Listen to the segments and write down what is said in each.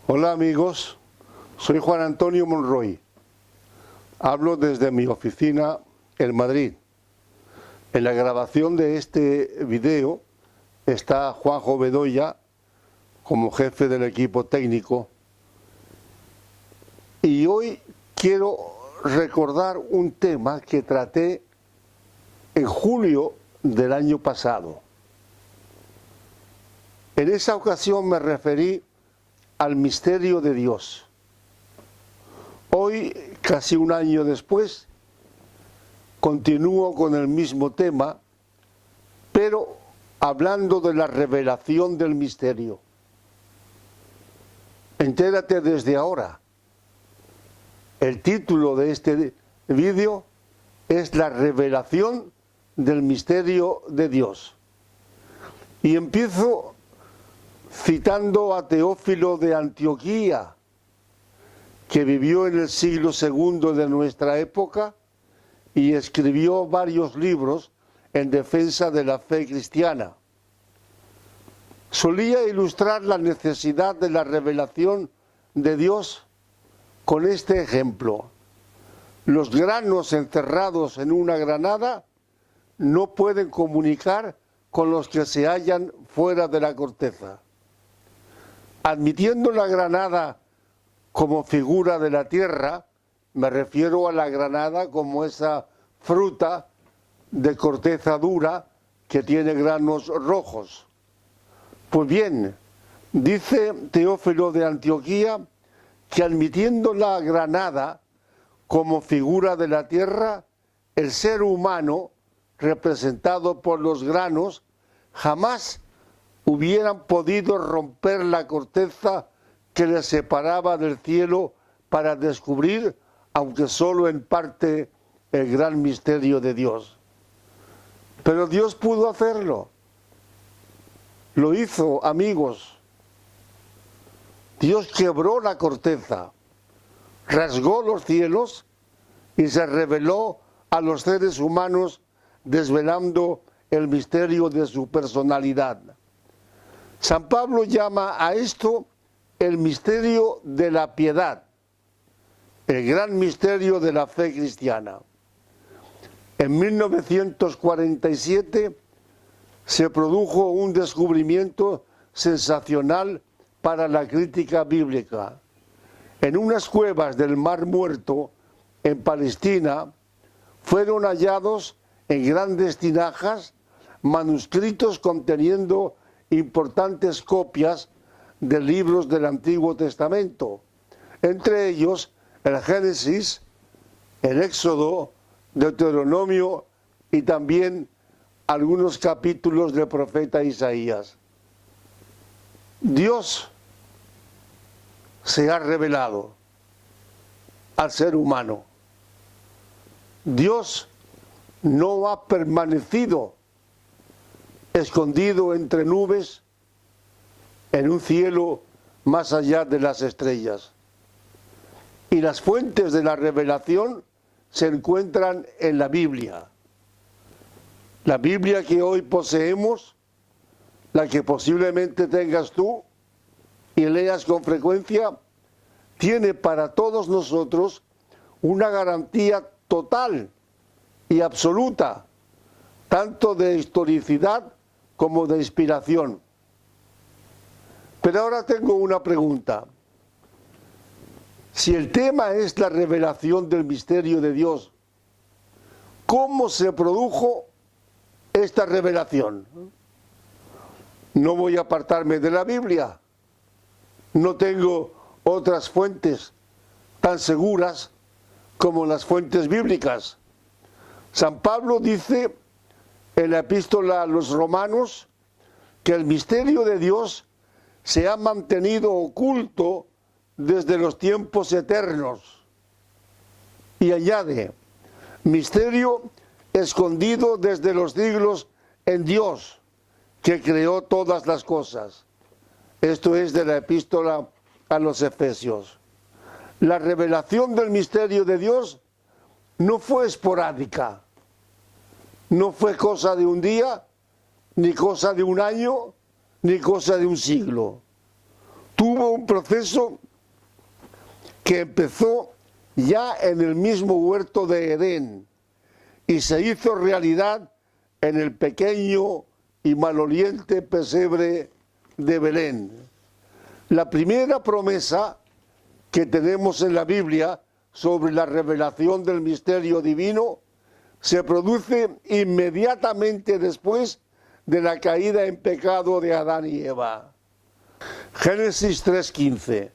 Hola amigos, soy Juan Antonio Monroy. Hablo desde mi oficina en Madrid. En la grabación de este video está Juanjo Bedoya como jefe del equipo técnico. Y hoy quiero recordar un tema que traté en julio del año pasado. En esa ocasión me referí al misterio de Dios. Hoy, casi un año después, continúo con el mismo tema, pero hablando de la revelación del misterio. Entérate desde ahora. El título de este vídeo es La revelación del misterio de Dios. Y empiezo citando a Teófilo de Antioquía, que vivió en el siglo II de nuestra época y escribió varios libros en defensa de la fe cristiana. Solía ilustrar la necesidad de la revelación de Dios con este ejemplo: los granos encerrados en una granada no pueden comunicar con los que se hallan fuera de la corteza. Admitiendo la granada como figura de la tierra, me refiero a la granada como esa fruta de corteza dura que tiene granos rojos. Pues bien, dice Teófilo de Antioquía que admitiendo la granada como figura de la tierra, el ser humano, representado por los granos, jamás hubieran podido romper la corteza que les separaba del cielo para descubrir, aunque solo en parte, el gran misterio de Dios. Pero Dios pudo hacerlo. Lo hizo, amigos. Dios quebró la corteza, rasgó los cielos y se reveló a los seres humanos, desvelando el misterio de su personalidad. San Pablo llama a esto el misterio de la piedad, el gran misterio de la fe cristiana. En 1947 se produjo un descubrimiento sensacional para la crítica bíblica. En unas cuevas del Mar Muerto, en Palestina, fueron hallados en grandes tinajas manuscritos conteniendo importantes copias de libros del Antiguo Testamento, entre ellos el Génesis, el Éxodo, Deuteronomio y también algunos capítulos del profeta Isaías. Dios se ha revelado al ser humano. Dios no ha permanecido escondido entre nubes en un cielo más allá de las estrellas. Y las fuentes de la revelación se encuentran en la Biblia. La Biblia que hoy poseemos, la que posiblemente tengas tú y leas con frecuencia, tiene para todos nosotros una garantía total y absoluta, tanto de historicidad como de inspiración. Pero ahora tengo una pregunta. Si el tema es la revelación del misterio de Dios, ¿cómo se produjo esta revelación? No voy a apartarme de la Biblia. No tengo otras fuentes tan seguras como las fuentes bíblicas. San Pablo dice en la epístola a los Romanos que el misterio de Dios se ha mantenido oculto desde los tiempos eternos. Y añade, misterio escondido desde los siglos en Dios, que creó todas las cosas. Esto es de la epístola a los Efesios. La revelación del misterio de Dios no fue esporádica, no fue cosa de un día, ni cosa de un año, ni cosa de un siglo. tuvo un proceso que empezó ya en el mismo huerto de Edén y se hizo realidad en el pequeño y maloliente pesebre de Belén. La primera promesa que tenemos en la Biblia sobre la revelación del misterio divino se produce inmediatamente después de la caída en pecado de Adán y Eva. Génesis 3:15.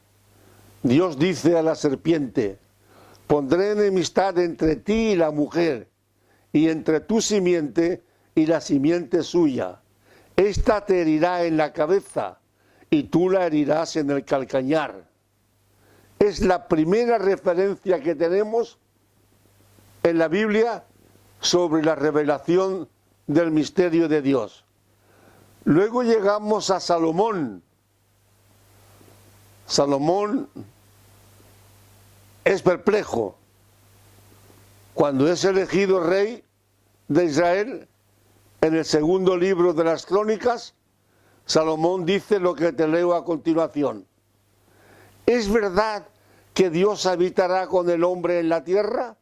Dios dice a la serpiente: pondré enemistad entre ti y la mujer, y entre tu simiente y la simiente suya. Esta te herirá en la cabeza, y tú la herirás en el calcañar. Es la primera referencia que tenemos en la Biblia sobre la revelación del misterio de Dios. Luego llegamos a Salomón. Salomón es perplejo. Cuando es elegido rey de Israel, en el segundo libro de las Crónicas, Salomón dice lo que te leo a continuación. ¿Es verdad que Dios habitará con el hombre en la tierra?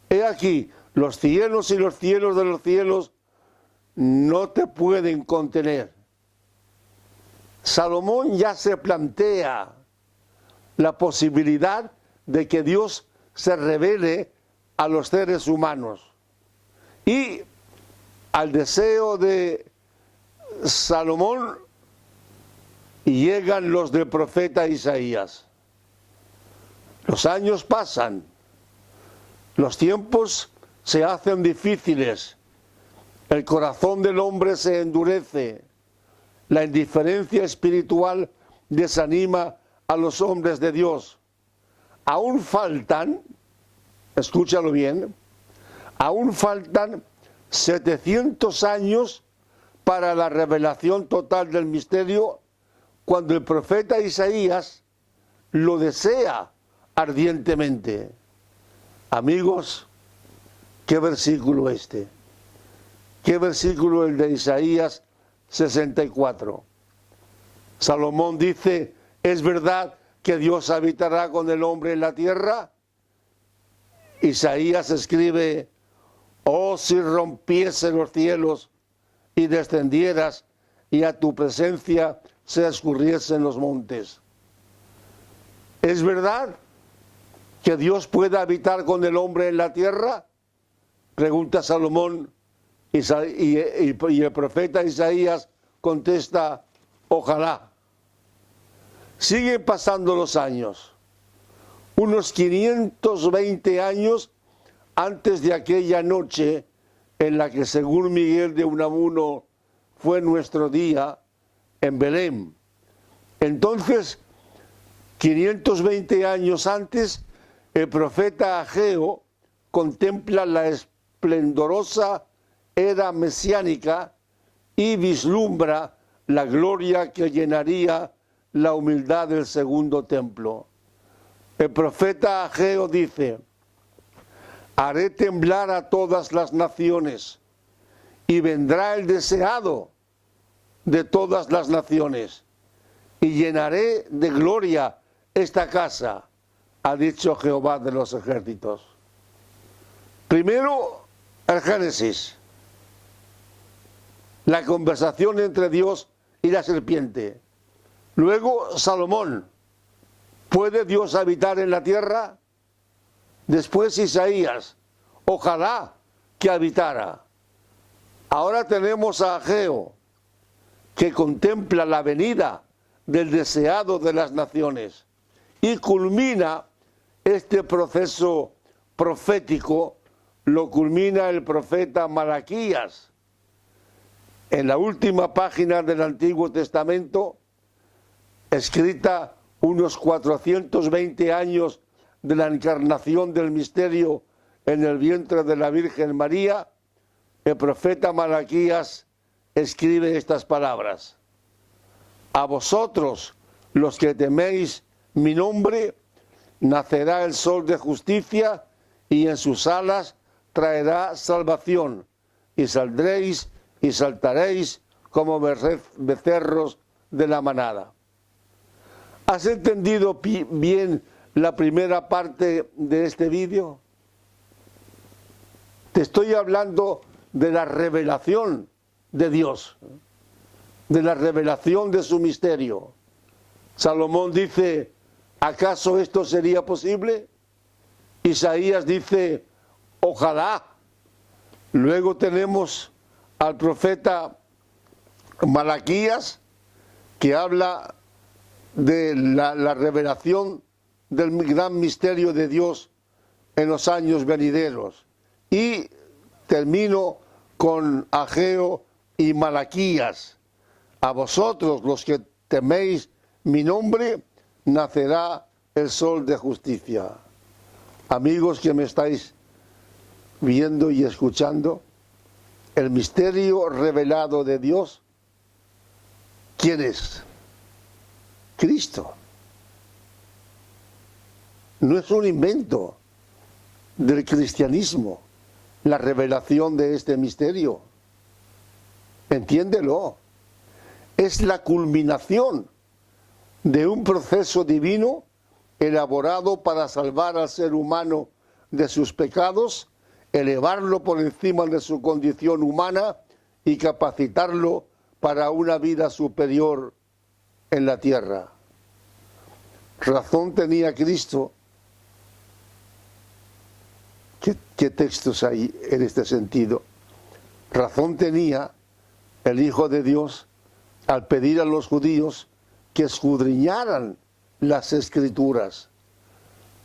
He aquí, los cielos y los cielos de los cielos no te pueden contener. Salomón ya se plantea la posibilidad de que Dios se revele a los seres humanos. Y al deseo de Salomón llegan los del profeta Isaías. Los años pasan, los tiempos se hacen difíciles, el corazón del hombre se endurece, la indiferencia espiritual desanima a los hombres de Dios. Aún faltan, escúchalo bien, aún faltan 700 años para la revelación total del misterio, cuando el profeta Isaías lo desea ardientemente. Amigos, ¿qué versículo este? ¿Qué versículo el de Isaías 64? Salomón dice: ¿es verdad que Dios habitará con el hombre en la tierra? Isaías escribe: oh, si rompiese los cielos y descendieras, y a tu presencia se escurriesen los montes. ¿Es verdad que Dios pueda habitar con el hombre en la tierra? Pregunta Salomón, y el profeta Isaías contesta: ojalá. Siguen pasando los años. Unos 520 años antes de aquella noche en la que, según Miguel de Unamuno, fue nuestro día en Belén. Entonces, 520 años antes, el profeta Ageo contempla la esplendorosa era mesiánica y vislumbra la gloria que llenaría la humildad del segundo templo. El profeta Ageo dice: haré temblar a todas las naciones, y vendrá el deseado de todas las naciones, y llenaré de gloria esta casa, ha dicho Jehová de los ejércitos. Primero, el Génesis, la conversación entre Dios y la serpiente. Luego, Salomón: ¿puede Dios habitar en la tierra? Después, Isaías: ojalá que habitara. Ahora tenemos a Ageo, que contempla la venida del deseado de las naciones, y culmina este proceso profético, lo culmina el profeta Malaquías. En la última página del Antiguo Testamento, escrita unos 420 años de la encarnación del misterio en el vientre de la Virgen María, el profeta Malaquías escribe estas palabras: a vosotros, los que teméis mi nombre, nacerá el sol de justicia, y en sus alas traerá salvación, y saldréis y saltaréis como becerros de la manada. ¿Has entendido bien la primera parte de este vídeo? Te estoy hablando de la revelación de Dios, de la revelación de su misterio. Salomón dice, ¿acaso esto sería posible? Isaías dice, ojalá. Luego tenemos al profeta Malaquías, que habla de la revelación del gran misterio de Dios en los años venideros. Y termino con Ageo y Malaquías. A vosotros, los que teméis mi nombre, nacerá el sol de justicia. Amigos que me estáis viendo y escuchando, el misterio revelado de Dios, ¿quién es? Cristo. No es un invento del cristianismo la revelación de este misterio. Entiéndelo. Es la culminación de un proceso divino elaborado para salvar al ser humano de sus pecados, elevarlo por encima de su condición humana y capacitarlo para una vida superior en la tierra. Razón tenía Cristo. ¿Qué textos hay en este sentido? Razón tenía el Hijo de Dios al pedir a los judíos que escudriñaran las Escrituras,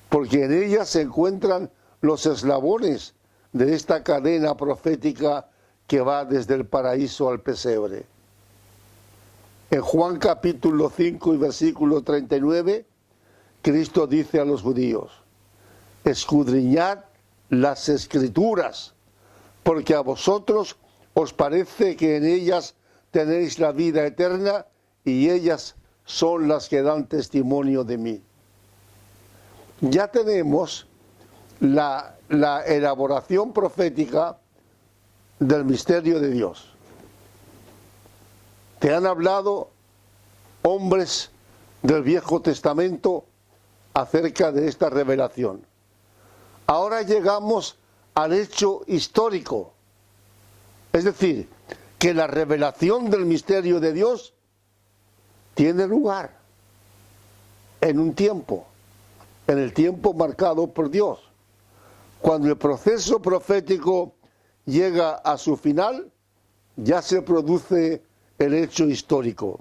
porque en ellas se encuentran los eslabones de esta cadena profética que va desde el paraíso al pesebre. En Juan capítulo 5 y versículo 39, Cristo dice a los judíos, escudriñad las Escrituras, porque a vosotros os parece que en ellas tenéis la vida eterna y ellas son las que dan testimonio de mí. Ya tenemos la elaboración profética del misterio de Dios. Te han hablado hombres del Viejo Testamento acerca de esta revelación. Ahora llegamos al hecho histórico, es decir, que la revelación del misterio de Dios tiene lugar en un tiempo, en el tiempo marcado por Dios. Cuando el proceso profético llega a su final, ya se produce el hecho histórico.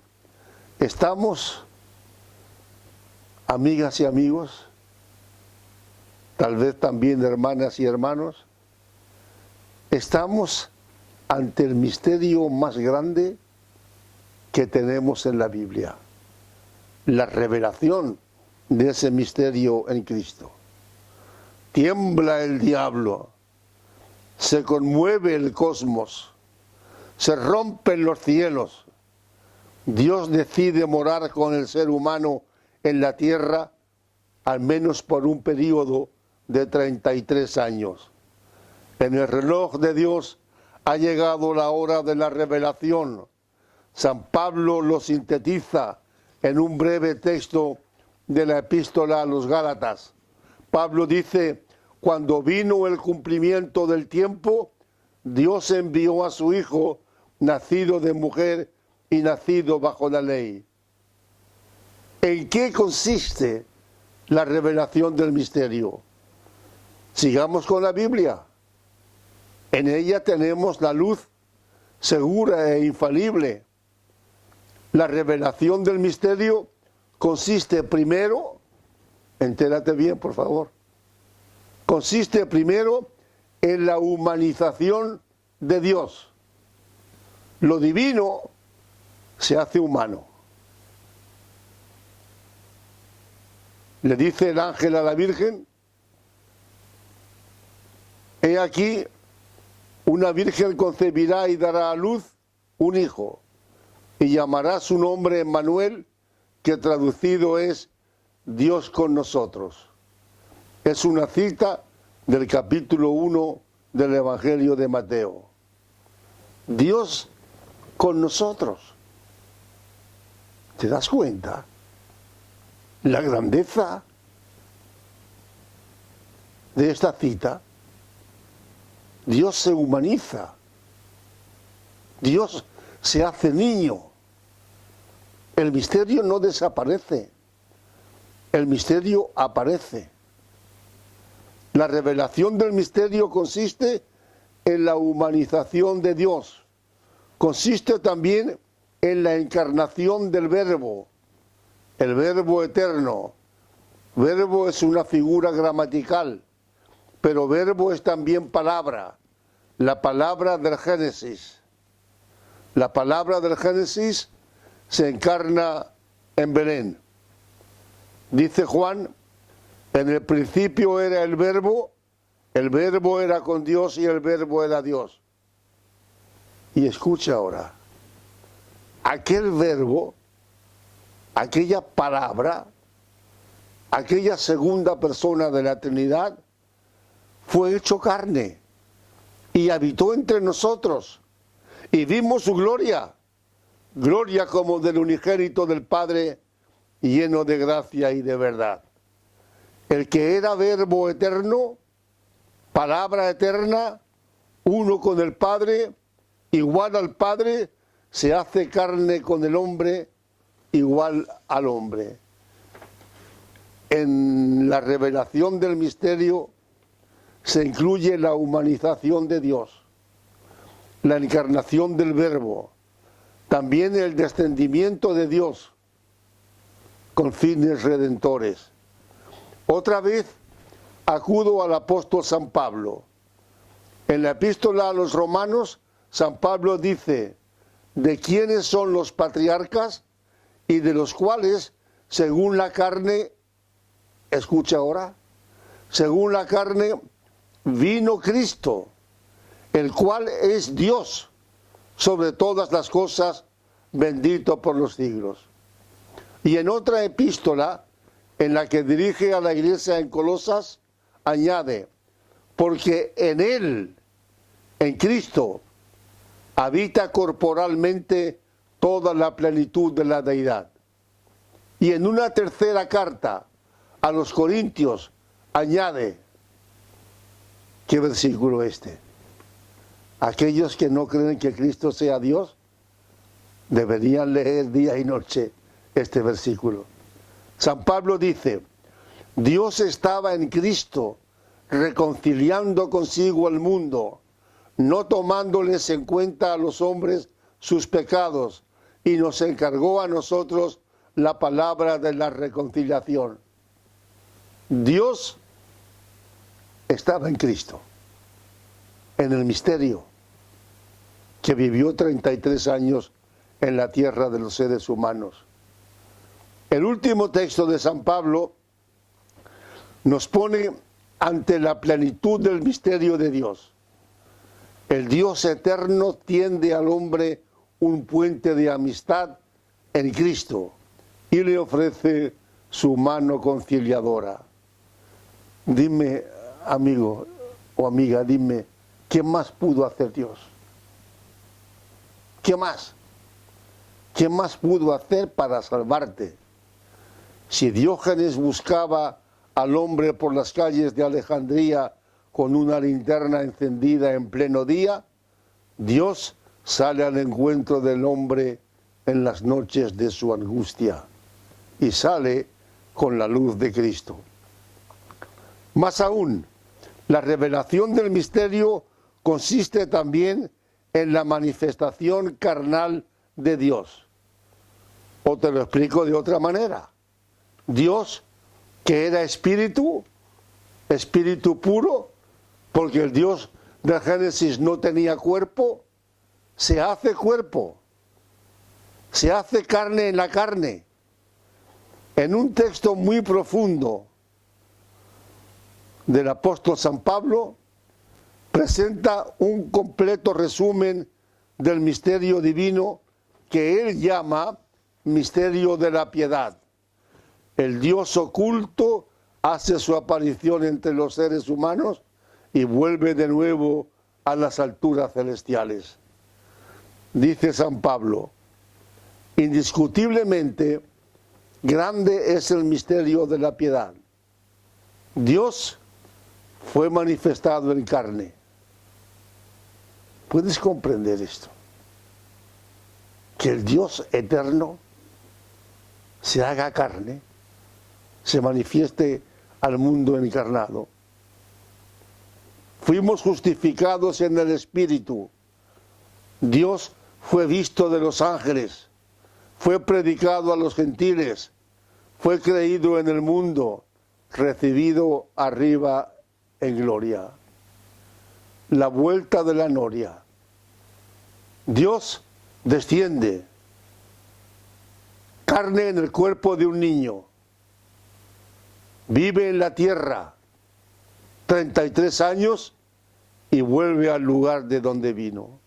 Estamos, amigas y amigos, tal vez también hermanas y hermanos, estamos ante el misterio más grande que tenemos en la Biblia, la revelación de ese misterio en Cristo. Tiembla el diablo, se conmueve el cosmos, se rompen los cielos. Dios decide morar con el ser humano en la tierra, al menos por un periodo de 33 años. En el reloj de Dios ha llegado la hora de la revelación. San Pablo lo sintetiza en un breve texto de la epístola a los Gálatas. Pablo dice, cuando vino el cumplimiento del tiempo, Dios envió a su Hijo, nacido de mujer y nacido bajo la ley. ¿En qué consiste la revelación del misterio? Sigamos con la Biblia. En ella tenemos la luz segura e infalible. La revelación del misterio consiste primero, entérate bien por favor, consiste primero en la humanización de Dios. Lo divino se hace humano. Le dice el ángel a la Virgen, he aquí, una virgen concebirá y dará a luz un hijo, y llamará su nombre Emmanuel, que traducido es Dios con nosotros. Es una cita del capítulo 1 del Evangelio de Mateo. Dios con nosotros. ¿Te das cuenta? la grandeza de esta cita. Dios se humaniza, Dios se hace niño. El misterio no desaparece, el misterio aparece. La revelación del misterio consiste en la humanización de Dios, consiste también en la encarnación del Verbo, el Verbo eterno. Verbo es una figura gramatical, pero verbo es también palabra, la palabra del Génesis. La palabra del Génesis se encarna en Belén. Dice Juan, en el principio era el verbo era con Dios y el verbo era Dios. Y escucha ahora, aquel verbo, aquella palabra, aquella segunda persona de la Trinidad, fue hecho carne y habitó entre nosotros y vimos su gloria, gloria como del unigénito del Padre, lleno de gracia y de verdad. El que era verbo eterno, palabra eterna, uno con el Padre, igual al Padre, se hace carne con el hombre, igual al hombre. En la revelación del misterio se incluye la humanización de Dios, la encarnación del Verbo, también el descendimiento de Dios con fines redentores. Otra vez acudo al apóstol San Pablo. En la epístola a los Romanos, San Pablo dice, ¿de quiénes son los patriarcas? Y de los cuales, según la carne, escucha ahora, según la carne, vino Cristo, el cual es Dios sobre todas las cosas, bendito por los siglos. Y en otra epístola, en la que dirige a la iglesia en Colosas, añade, porque en Él, en Cristo, habita corporalmente toda la plenitud de la deidad. Y en una tercera carta a los Corintios, añade, ¿qué versículo este? Aquellos que no creen que Cristo sea Dios, deberían leer día y noche este versículo. San Pablo dice, Dios estaba en Cristo, reconciliando consigo el mundo, no tomándoles en cuenta a los hombres sus pecados, y nos encargó a nosotros la palabra de la reconciliación. Dios estaba en Cristo, en el misterio, que vivió 33 años en la tierra de los seres humanos. El último texto de San Pablo nos pone ante la plenitud del misterio de Dios. El Dios eterno tiende al hombre un puente de amistad en Cristo y le ofrece su mano conciliadora. Dime, amigo o amiga, dime, ¿qué más pudo hacer Dios? ¿Qué más? ¿Qué más pudo hacer para salvarte? Si Diógenes buscaba al hombre por las calles de Alejandría con una linterna encendida en pleno día, Dios sale al encuentro del hombre en las noches de su angustia y sale con la luz de Cristo. Más aún, la revelación del misterio consiste también en la manifestación carnal de Dios. O te lo explico de otra manera. Dios, que era espíritu, espíritu puro, porque el Dios del Génesis no tenía cuerpo, se hace cuerpo, se hace carne en la carne. En un texto muy profundo del apóstol San Pablo, presenta un completo resumen del misterio divino que él llama misterio de la piedad. El Dios oculto hace su aparición entre los seres humanos y vuelve de nuevo a las alturas celestiales. Dice San Pablo, indiscutiblemente grande es el misterio de la piedad. Dios fue manifestado en carne. ¿Puedes comprender esto? Que el Dios eterno se haga carne, se manifieste al mundo encarnado. Fuimos justificados en el Espíritu. Dios fue visto de los ángeles, fue predicado a los gentiles, fue creído en el mundo, recibido arriba en gloria. La vuelta de la noria. Dios desciende, carne en el cuerpo de un niño, vive en la tierra 33 años y vuelve al lugar de donde vino.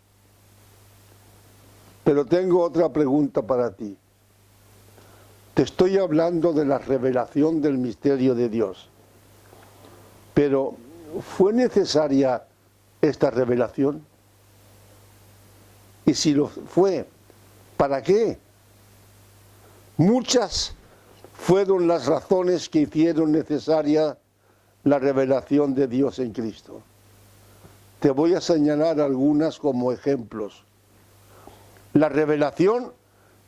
Pero tengo otra pregunta para ti. Te estoy hablando de la revelación del misterio de Dios. Pero, ¿fue necesaria esta revelación? Y si lo fue, ¿para qué? Muchas fueron las razones que hicieron necesaria la revelación de Dios en Cristo. Te voy a señalar algunas como ejemplos. La revelación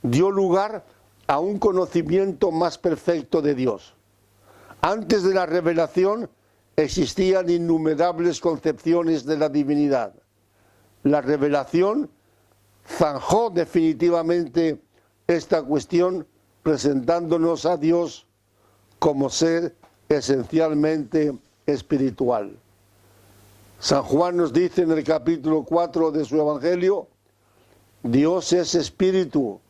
dio lugar a un conocimiento más perfecto de Dios. Antes de la revelación existían innumerables concepciones de la divinidad. La revelación zanjó definitivamente esta cuestión, presentándonos a Dios como ser esencialmente espiritual. San Juan nos dice en el capítulo 4 de su Evangelio: Dios es espíritu,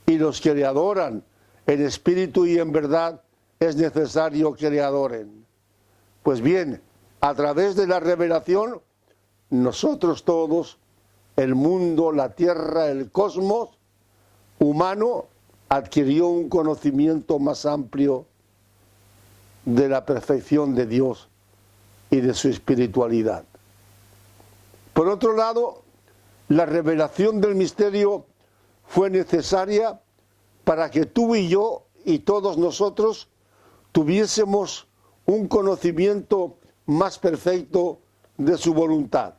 y los que le adoran en espíritu y en verdad es necesario que le adoren. Pues bien, a través de la revelación, nosotros todos, el mundo, la tierra, el cosmos humano, adquirió un conocimiento más amplio de la perfección de Dios y de su espiritualidad. Por otro lado, la revelación del misterio fue necesaria para que tú y yo y todos nosotros tuviésemos un conocimiento más perfecto de su voluntad.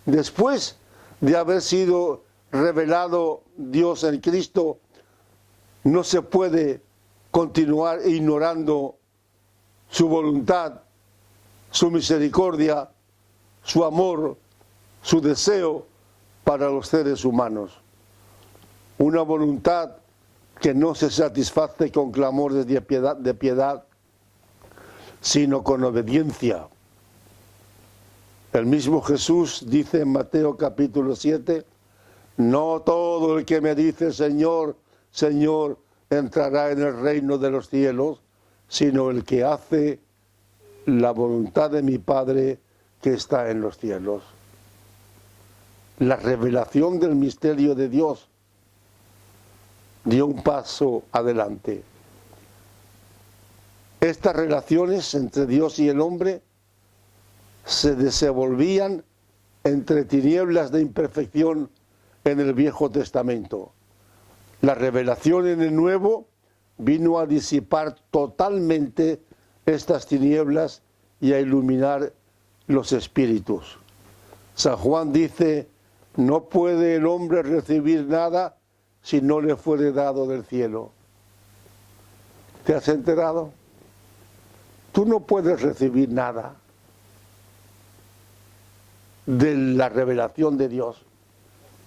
Después de haber sido revelado Dios en Cristo, no se puede continuar ignorando su voluntad, su misericordia, su amor, su deseo para los seres humanos. Una voluntad que no se satisface con clamores de piedad, sino con obediencia. El mismo Jesús dice en Mateo capítulo 7, no todo el que me dice Señor, Señor, entrará en el reino de los cielos, sino el que hace la voluntad de mi Padre que está en los cielos. La revelación del misterio de Dios dio un paso adelante. Estas relaciones entre Dios y el hombre se desenvolvían entre tinieblas de imperfección en el Viejo Testamento. La revelación en el Nuevo vino a disipar totalmente estas tinieblas y a iluminar los espíritus. San Juan dice, no puede el hombre recibir nada si no le fuere dado del cielo. ¿Te has enterado? Tú no puedes recibir nada de la revelación de Dios,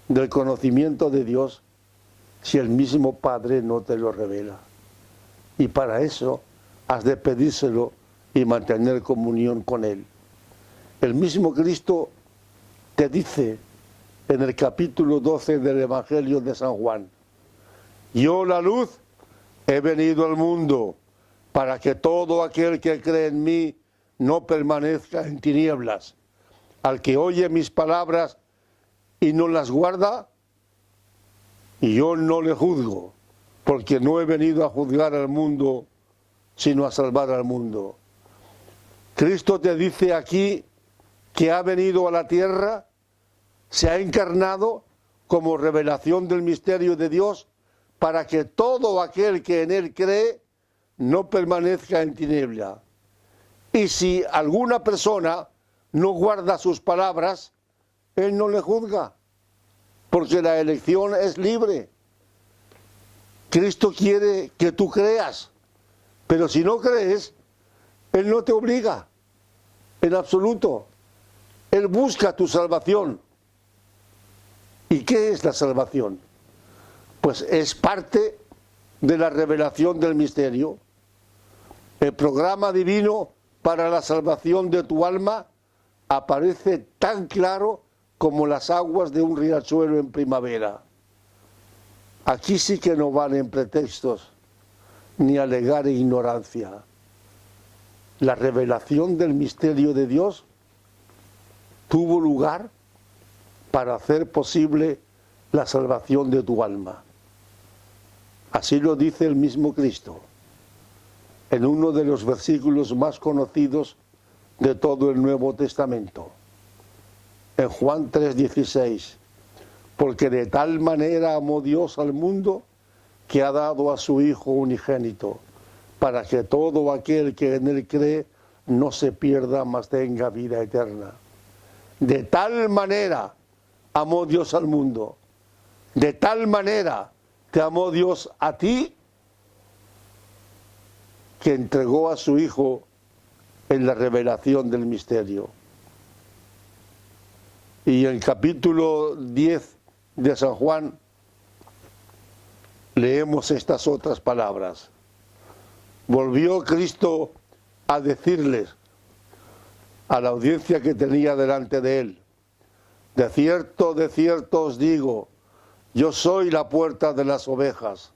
del conocimiento de Dios, si el mismo Padre no te lo revela. Y para eso has de pedírselo y mantener comunión con Él. El mismo Cristo te dice en el capítulo 12 del Evangelio de San Juan, yo la luz he venido al mundo para que todo aquel que cree en mí no permanezca en tinieblas. Al que oye mis palabras y no las guarda, y yo no le juzgo, porque no he venido a juzgar al mundo, sino a salvar al mundo. Cristo te dice aquí que ha venido a la tierra, se ha encarnado como revelación del misterio de Dios para que todo aquel que en él cree no permanezca en tiniebla. Y si alguna persona no guarda sus palabras, él no le juzga, porque la elección es libre. Cristo quiere que tú creas, pero si no crees, Él no te obliga, en absoluto. Él busca tu salvación. ¿Y qué es la salvación? Pues es parte de la revelación del misterio. El programa divino para la salvación de tu alma aparece tan claro como las aguas de un riachuelo en primavera. Aquí sí que no valen pretextos ni alegar ignorancia. La revelación del misterio de Dios tuvo lugar para hacer posible la salvación de tu alma. Así lo dice el mismo Cristo en uno de los versículos más conocidos de todo el Nuevo Testamento. En Juan 3:16, porque de tal manera amó Dios al mundo que ha dado a su Hijo unigénito, para que todo aquel que en él cree no se pierda, mas tenga vida eterna. De tal manera amó Dios al mundo, de tal manera te amó Dios a ti, que entregó a su Hijo en la revelación del misterio. Y en el capítulo 10 de San Juan leemos estas otras palabras. Volvió Cristo a decirles a la audiencia que tenía delante de él: de cierto os digo, yo soy la puerta de las ovejas.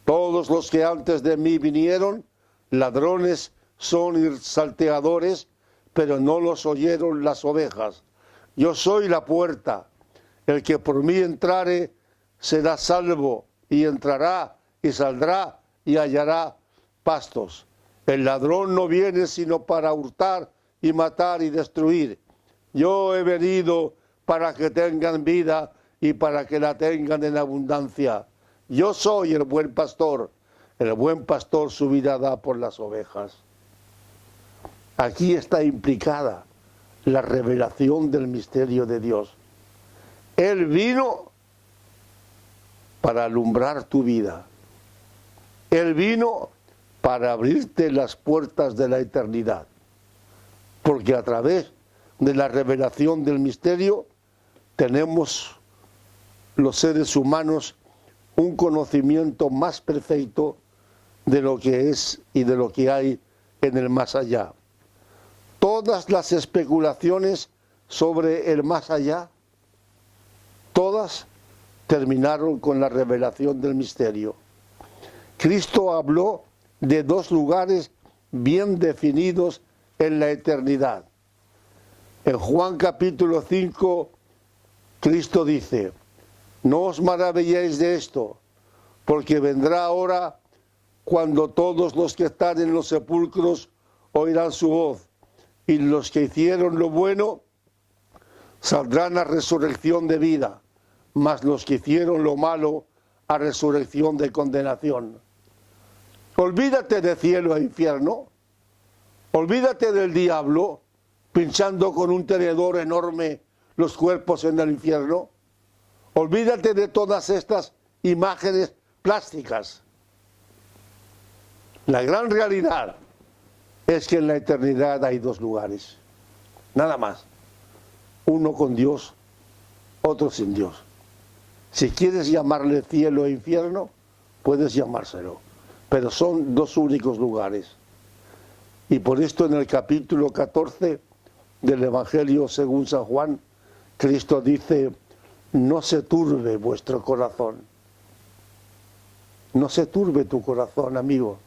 Todos los que antes de mí vinieron, ladrones son y salteadores, pero no los oyeron las ovejas. Yo soy la puerta. El que por mí entrare será salvo, y entrará y saldrá y hallará pastos. El ladrón no viene sino para hurtar y matar y destruir. Yo he venido para que tengan vida y para que la tengan en abundancia. Yo soy el buen pastor. El buen pastor su vida da por las ovejas. Aquí está implicada la revelación del misterio de Dios. Él vino para alumbrar tu vida. Él vino para abrirte las puertas de la eternidad. Porque a través de la revelación del misterio tenemos los seres humanos un conocimiento más perfecto de lo que es y de lo que hay en el más allá. Todas las especulaciones sobre el más allá, todas terminaron con la revelación del misterio. Cristo habló de dos lugares bien definidos en la eternidad. En Juan capítulo 5, Cristo dice: no os maravilléis de esto, porque vendrá hora cuando todos los que están en los sepulcros oirán su voz, y los que hicieron lo bueno saldrán a resurrección de vida, mas los que hicieron lo malo a resurrección de condenación. Olvídate de cielo e infierno, olvídate del diablo pinchando con un tenedor enorme los cuerpos en el infierno, olvídate de todas estas imágenes plásticas. La gran realidad es que en la eternidad hay dos lugares, nada más. Uno con Dios, otro sin Dios. Si quieres llamarle cielo e infierno, puedes llamárselo, pero son dos únicos lugares. Y por esto en el capítulo 14 del Evangelio según San Juan, Cristo dice: no se turbe vuestro corazón. No se turbe tu corazón, amigo.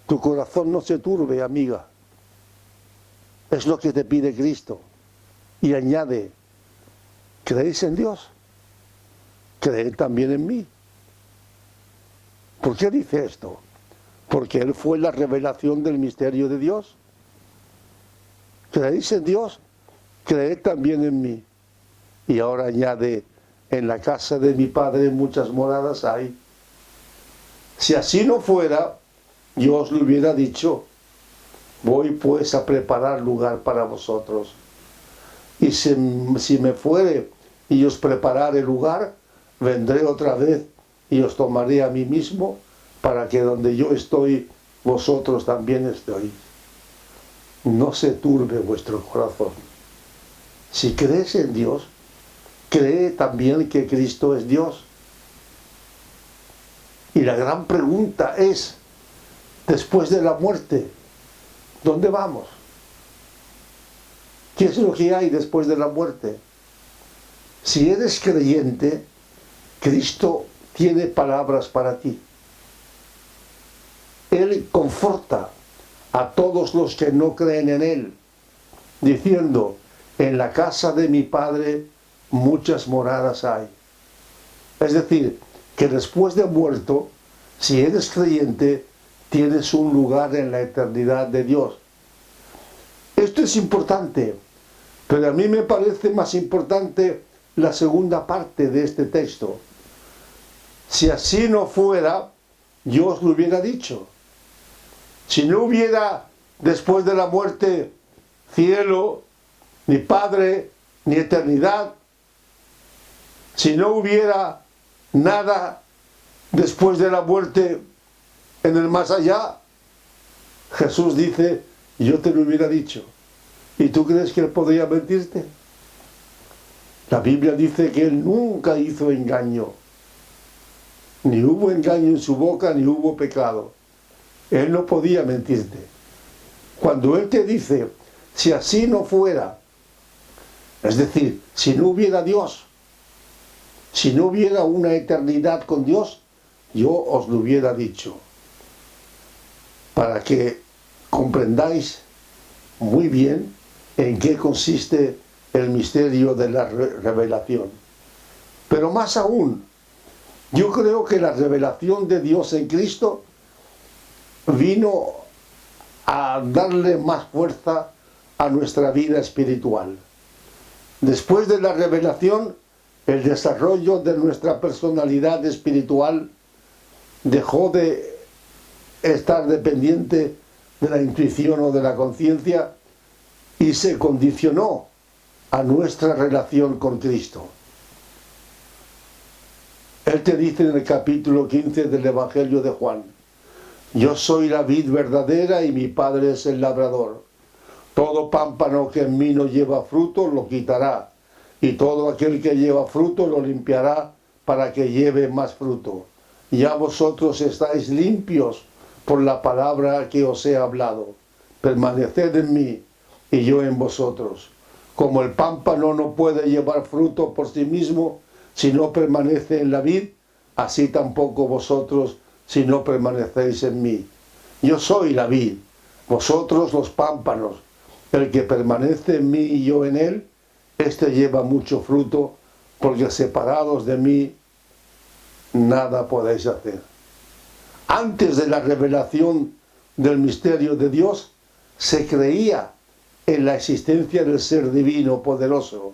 Tu corazón no se turbe, amiga. Es lo que te pide Cristo. Y añade: ¿creéis en Dios? Creed también en mí. ¿Por qué dice esto? Porque Él fue la revelación del misterio de Dios. ¿Creéis en Dios? Creed también en mí. Y ahora añade: en la casa de mi Padre muchas moradas hay. Si así no fuera, yo os lo hubiera dicho. Voy pues a preparar lugar para vosotros. Y si me fuere y os preparare lugar, vendré otra vez y os tomaré a mí mismo, para que donde yo estoy, vosotros también estéis. No se turbe vuestro corazón. Si crees en Dios, cree también que Cristo es Dios. Y la gran pregunta es, después de la muerte, ¿dónde vamos? ¿Qué es lo que hay después de la muerte? Si eres creyente, Cristo tiene palabras para ti. Él conforta a todos los que no creen en Él, diciendo, en la casa de mi Padre muchas moradas hay. Es decir, que después de muerto, si eres creyente, tienes un lugar en la eternidad de Dios. Esto es importante, pero a mí me parece más importante la segunda parte de este texto. Si así no fuera, yo os lo hubiera dicho. Si no hubiera después de la muerte cielo, ni Padre, ni eternidad, si no hubiera nada después de la muerte en el más allá, Jesús dice, yo te lo hubiera dicho. ¿Y tú crees que Él podría mentirte? La Biblia dice que Él nunca hizo engaño. Ni hubo engaño en su boca, ni hubo pecado. Él no podía mentirte. Cuando Él te dice, si así no fuera, es decir, si no hubiera Dios, si no hubiera una eternidad con Dios, yo os lo hubiera dicho. Para que comprendáis muy bien en qué consiste el misterio de la revelación. Pero más aún, yo creo que la revelación de Dios en Cristo vino a darle más fuerza a nuestra vida espiritual. Después de la revelación, el desarrollo de nuestra personalidad espiritual dejó de estar dependiente de la intuición o de la conciencia y se condicionó a nuestra relación con Cristo. Él te dice en el capítulo 15 del Evangelio de Juan, yo soy la vid verdadera y mi Padre es el labrador. Todo pámpano que en mí no lleva fruto lo quitará, y todo aquel que lleva fruto lo limpiará para que lleve más fruto. Ya vosotros estáis limpios por la palabra que os he hablado. Permaneced en mí y yo en vosotros. Como el pámpano no puede llevar fruto por sí mismo si no permanece en la vid, así tampoco vosotros si no permanecéis en mí. Yo soy la vid, vosotros los pámpanos. El que permanece en mí y yo en él, éste lleva mucho fruto, porque separados de mí nada podéis hacer. Antes de la revelación del misterio de Dios, se creía en la existencia del ser divino poderoso.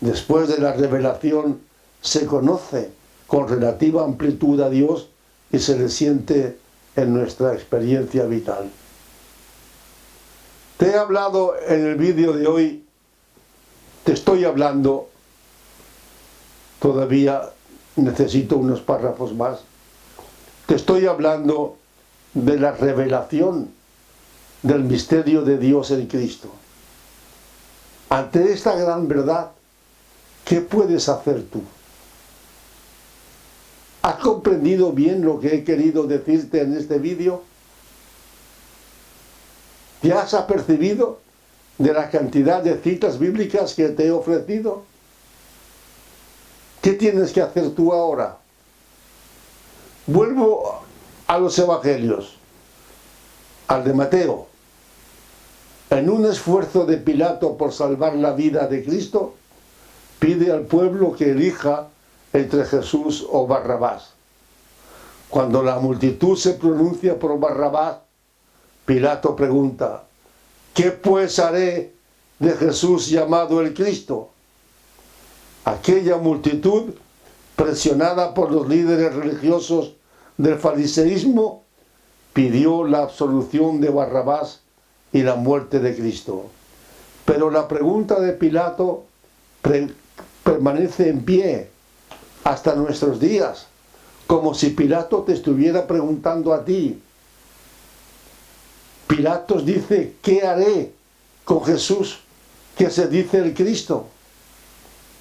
Después de la revelación, se conoce con relativa amplitud a Dios y se le siente en nuestra experiencia vital. Te he hablado en el vídeo de hoy, te estoy hablando, todavía necesito unos párrafos más, te estoy hablando de la revelación del misterio de Dios en Cristo. Ante esta gran verdad, ¿qué puedes hacer tú? ¿Has comprendido bien lo que he querido decirte en este vídeo? ¿Te has apercibido de la cantidad de citas bíblicas que te he ofrecido? ¿Qué tienes que hacer tú ahora? Vuelvo a los evangelios, al de Mateo. En un esfuerzo de Pilato por salvar la vida de Cristo, pide al pueblo que elija entre Jesús o Barrabás. Cuando la multitud se pronuncia por Barrabás, Pilato pregunta, ¿qué pues haré de Jesús llamado el Cristo? Aquella multitud presionada por los líderes religiosos del fariseísmo, pidió la absolución de Barrabás y la muerte de Cristo. Pero la pregunta de Pilato permanece en pie hasta nuestros días, como si Pilato te estuviera preguntando a ti. Pilatos dice: ¿qué haré con Jesús que se dice el Cristo?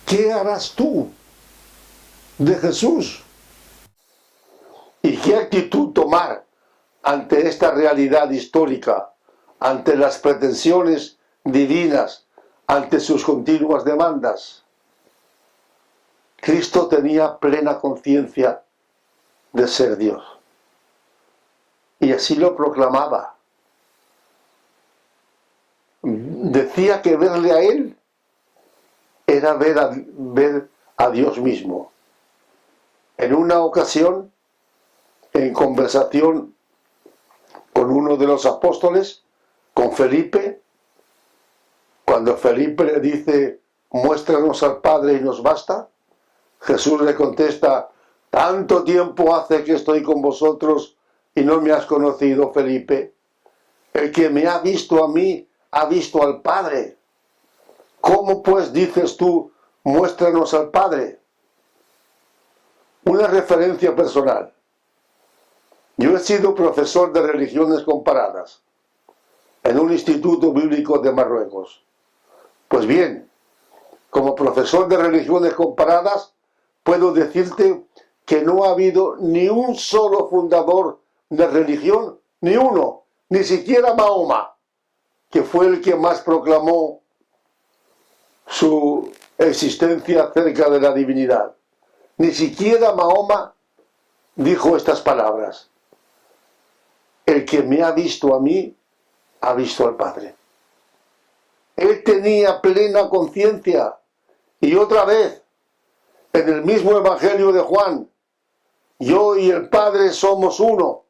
¿Qué harás tú de Jesús? ¿Y qué actitud tomar ante esta realidad histórica, ante las pretensiones divinas, ante sus continuas demandas? Cristo tenía plena conciencia de ser Dios, y así lo proclamaba. Decía que verle a Él era ver a Dios mismo. En una ocasión, en conversación con uno de los apóstoles, con Felipe, cuando Felipe le dice: muéstranos al Padre y nos basta, Jesús le contesta: tanto tiempo hace que estoy con vosotros y no me has conocido, Felipe. El que me ha visto a mí, ha visto al Padre. ¿Cómo pues dices tú: muéstranos al Padre? Una referencia personal. Yo he sido profesor de religiones comparadas en un instituto bíblico de Marruecos. Pues bien, como profesor de religiones comparadas, puedo decirte que no ha habido ni un solo fundador de religión, ni uno, ni siquiera Mahoma, que fue el que más proclamó su existencia cerca de la divinidad. Ni siquiera Mahoma dijo estas palabras: el que me ha visto a mí, ha visto al Padre. Él tenía plena conciencia. Y otra vez, en el mismo Evangelio de Juan: yo y el Padre somos uno.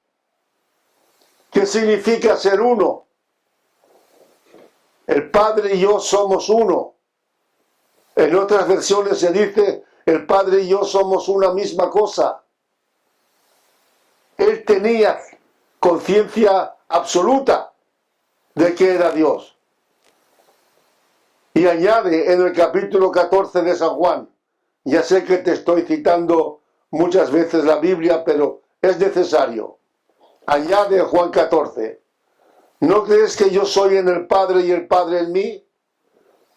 ¿Qué significa ser uno? El Padre y yo somos uno. En otras versiones se dice: el Padre y yo somos una misma cosa. Él tenía conciencia absoluta de que era Dios. Y añade en el capítulo 14 de San Juan, ya sé que te estoy citando muchas veces la Biblia, pero es necesario. Añade en Juan 14: ¿no crees que yo soy en el Padre y el Padre en mí?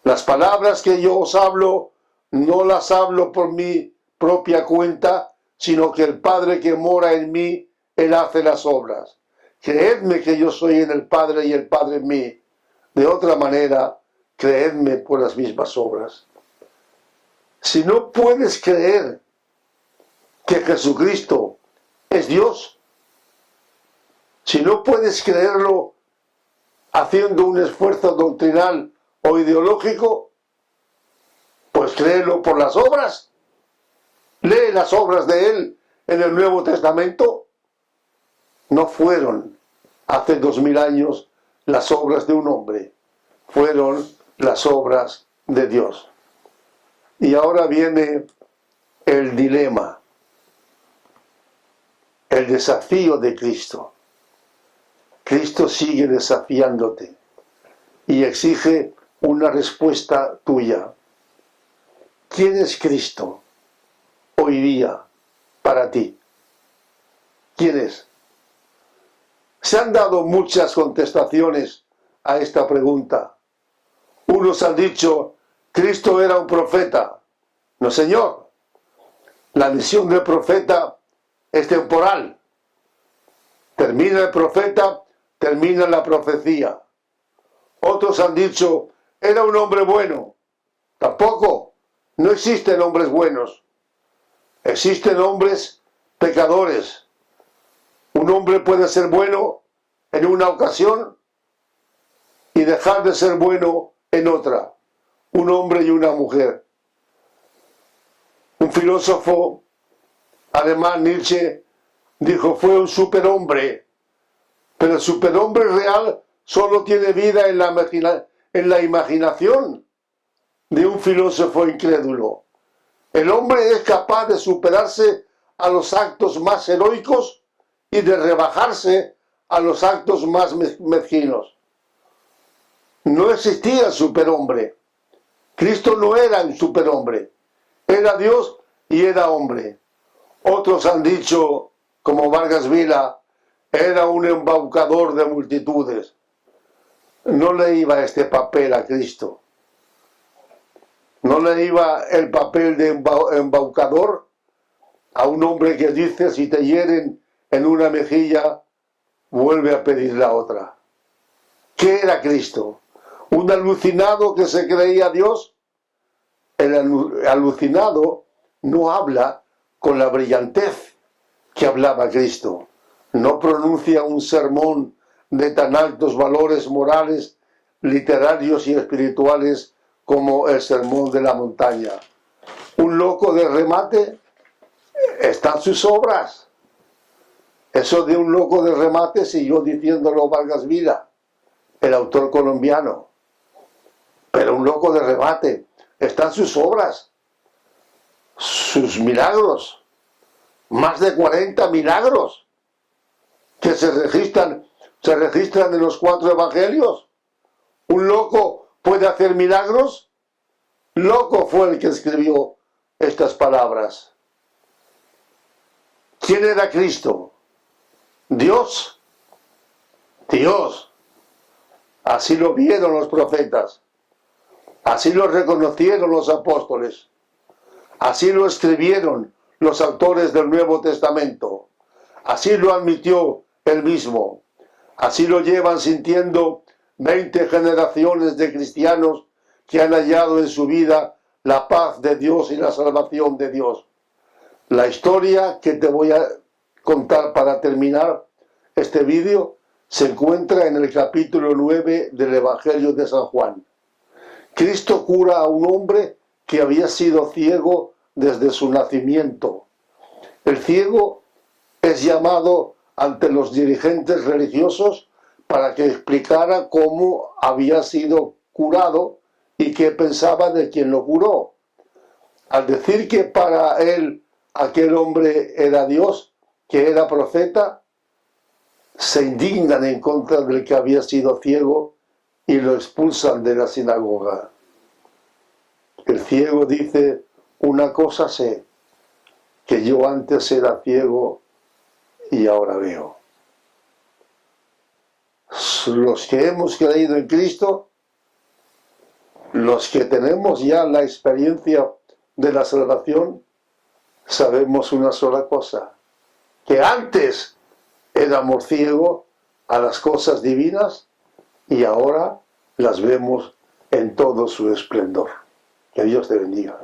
Las palabras que yo os hablo, no las hablo por mi propia cuenta, sino que el Padre que mora en mí, Él hace las obras. Creedme que yo soy en el Padre y el Padre en mí. De otra manera, creedme por las mismas obras. Si no puedes creer que Jesucristo es Dios, si no puedes creerlo haciendo un esfuerzo doctrinal o ideológico, pues créelo por las obras. Lee las obras de Él en el Nuevo Testamento. No fueron hace 2000 años las obras de un hombre, fueron las obras de Dios. Y ahora viene el dilema, el desafío de Cristo. Cristo sigue desafiándote y exige una respuesta tuya. ¿Quién es Cristo hoy día para ti? ¿Quién es? Se han dado muchas contestaciones a esta pregunta. Unos han dicho: Cristo era un profeta. No, señor. La misión del profeta es temporal. Termina el profeta, termina la profecía. Otros han dicho: era un hombre bueno. Tampoco. No existen hombres buenos. Existen hombres pecadores. Un hombre puede ser bueno en una ocasión y dejar de ser bueno en otra. Un hombre y una mujer. Un filósofo alemán, Nietzsche, dijo: fue un superhombre, pero el superhombre real solo tiene vida en la imaginación de un filósofo incrédulo. El hombre es capaz de superarse a los actos más heroicos y de rebajarse a los actos más mezquinos. No existía el superhombre. Cristo no era un superhombre. Era Dios y era hombre. Otros han dicho, como Vargas Vila, era un embaucador de multitudes. No le iba este papel a Cristo. No le iba el papel de embaucador a un hombre que dice, si te hieren en una mejilla, vuelve a pedir la otra. ¿Qué era Cristo? ¿Un alucinado que se creía Dios? El alucinado no habla con la brillantez que hablaba Cristo. No pronuncia un sermón de tan altos valores morales, literarios y espirituales como el Sermón de la Montaña. Un loco de remate está en sus obras. Eso de un loco de remate siguió diciéndolo Vargas Vila, el autor colombiano. Pero un loco de remate está en sus obras, sus milagros, más de 40 milagros que se registran en los 4 evangelios. ¿Un loco puede hacer milagros? Loco fue el que escribió estas palabras. ¿Quién era Cristo? Dios. Dios. Así lo vieron los profetas. Así lo reconocieron los apóstoles. Así lo escribieron los autores del Nuevo Testamento. Así lo admitió él mismo. Así lo llevan sintiendo 20 generaciones de cristianos que han hallado en su vida la paz de Dios y la salvación de Dios. La historia que te voy a contar para terminar este vídeo se encuentra en el capítulo 9 del Evangelio de San Juan. Cristo cura a un hombre que había sido ciego desde su nacimiento. El ciego es llamado ante los dirigentes religiosos para que explicara cómo había sido curado y qué pensaba de quien lo curó. Al decir que para él aquel hombre era Dios, que era profeta, se indignan en contra del que había sido ciego y lo expulsan de la sinagoga. El ciego dice, una cosa sé, que yo antes era ciego y ahora veo. Los que hemos creído en Cristo, los que tenemos ya la experiencia de la salvación, sabemos una sola cosa, que antes éramos ciegos a las cosas divinas y ahora las vemos en todo su esplendor. Que Dios te bendiga.